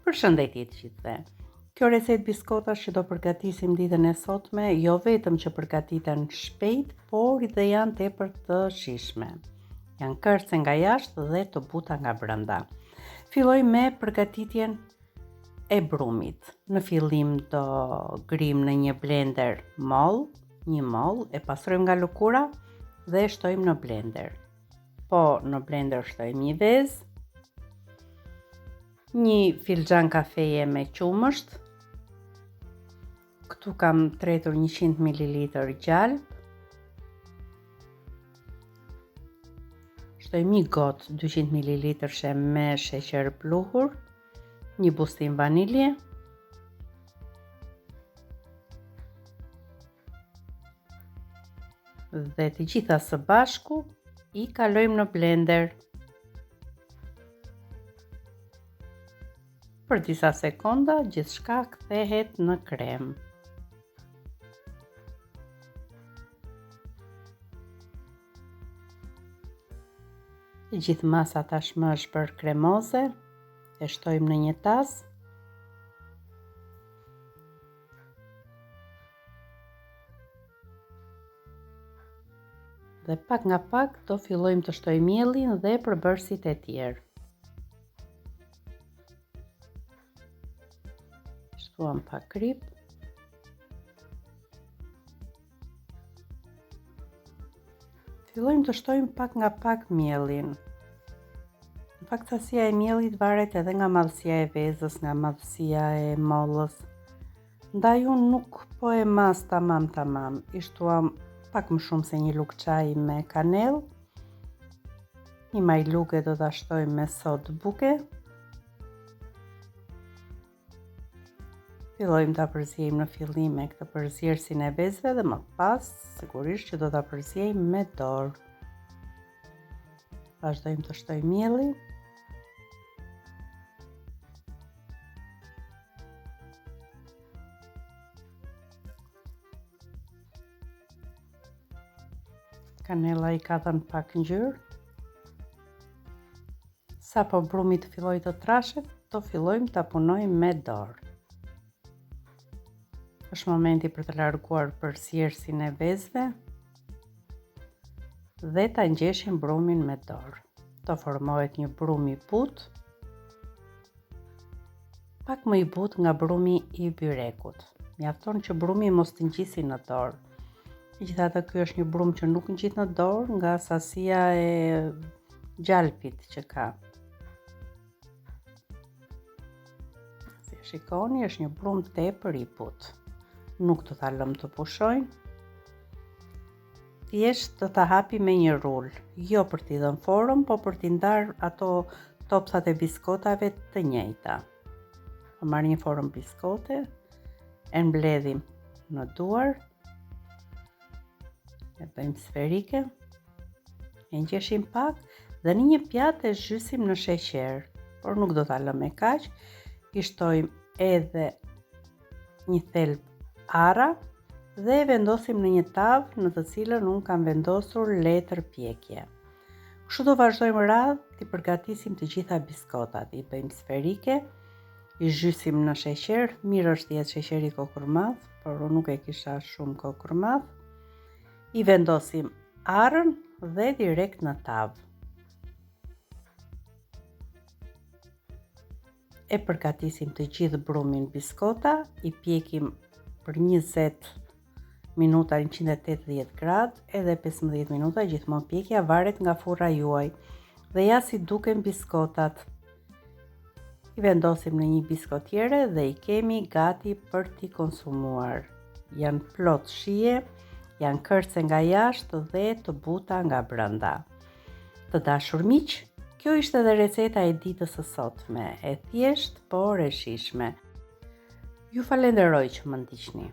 Përshëndetje të gjithëve. Kjo recetë biskotash që do përgatisim ditën e sotme, jo vetëm që përgatiten shpejt, por dhe janë tepër të shijshme. Janë kërce nga jashtë dhe të buta nga brenda. Filloj me përgatitjen e brumit. Në fillim do grim në një blender moll, një moll, e pastrojmë nga lëkura dhe shtojmë në blender. Po në blender shtojmë një vezë, një filxhan kafeje me qumësht, këtu kam tretur 100 ml gjalp, shtoj një gotë 200 ml me sheqer pluhur, një bustim vanilje, dhe të gjitha së bashku i kalojmë në blender. Për disa sekonda gjithçka kthehet në krem. Gjithë masa tashmë është bërë kremoze, e shtojmë në një tas. Dhe pak nga pak do fillojmë të shtojmë miellin dhe përbërësit e tjerë. Shtuam pak krip. Fillojmë të shtojmë pak nga pak miellin. Në fakt sasia e miellit varet edhe nga madhësia e vezës, nga madhësia e mollës. Ndaj unë nuk po e mas tamam. I shtuam pak më shumë se një lugë çaji me kanellë. Një majluge do ta shtojmë me sodë buke. Fillojmë ta përziejmë në fillim me këtë përzierësin e vezëve dhe më pas sigurisht që do ta përziejmë me dorë. Vazhdojmë të shtojmë mielli. Kanella i ka dhënë pak ngjyrë. Sa po brumi të filloj të trashet, do fillojmë ta punojmë me dorë. Është momenti për të larguar përzierësin e vezëve dhe ta ngjeshim brumin me dorë. Do formohet një brum i butë, pak më i butë nga brumi i byrekut. Mjafton që brumi mos të ngjisi në dorë. Megjithatë, ky është një brum që nuk ngjit në dorë nga sasia e gjalpit që ka. Si shikoni, është një brum tepër i butë. Nuk do ta lëm të pushojnë. Thjesht do ta hapi me një rul, jo për t'i dhënë formë, po për t'i ndarë ato topsat e biskotave të njëjta. Po marr një formë biskote, e mbledhim në duar, e bëjmë sferike, e ngjeshim pak dhe në një pjatë e zhysim në sheqer, por nuk do ta lëm me kaq. I shtojmë edhe një thelb arra dhe e vendosim në një tavë në të cilën unë kam vendosur letër pjekje. Kështu do vazhdojmë radhë të përgatisim të gjitha biskotat. I bëjmë sferike, i zhysim në sheqer, mirë është të jetë sheqeri kokurmadh, por unë nuk e kisha shumë kokurmadh. I vendosim arrën dhe direkt në tavë. E përgatisim të gjithë brumin biskota, i pjekim për 20 minuta 180 gradë, edhe 15 minuta gjithmonë pjekja, varet nga furra juaj. Dhe ja si duken biskotat. I vendosim në një biskotjere dhe i kemi gati për t'i konsumuar. Janë plot shije, janë kërce nga jashtë dhe të buta nga brenda. Të dashur miq, kjo ishte edhe receta e ditës së sotme, e thjeshtë por e shijshme. Ju falenderoj që më ndiqni.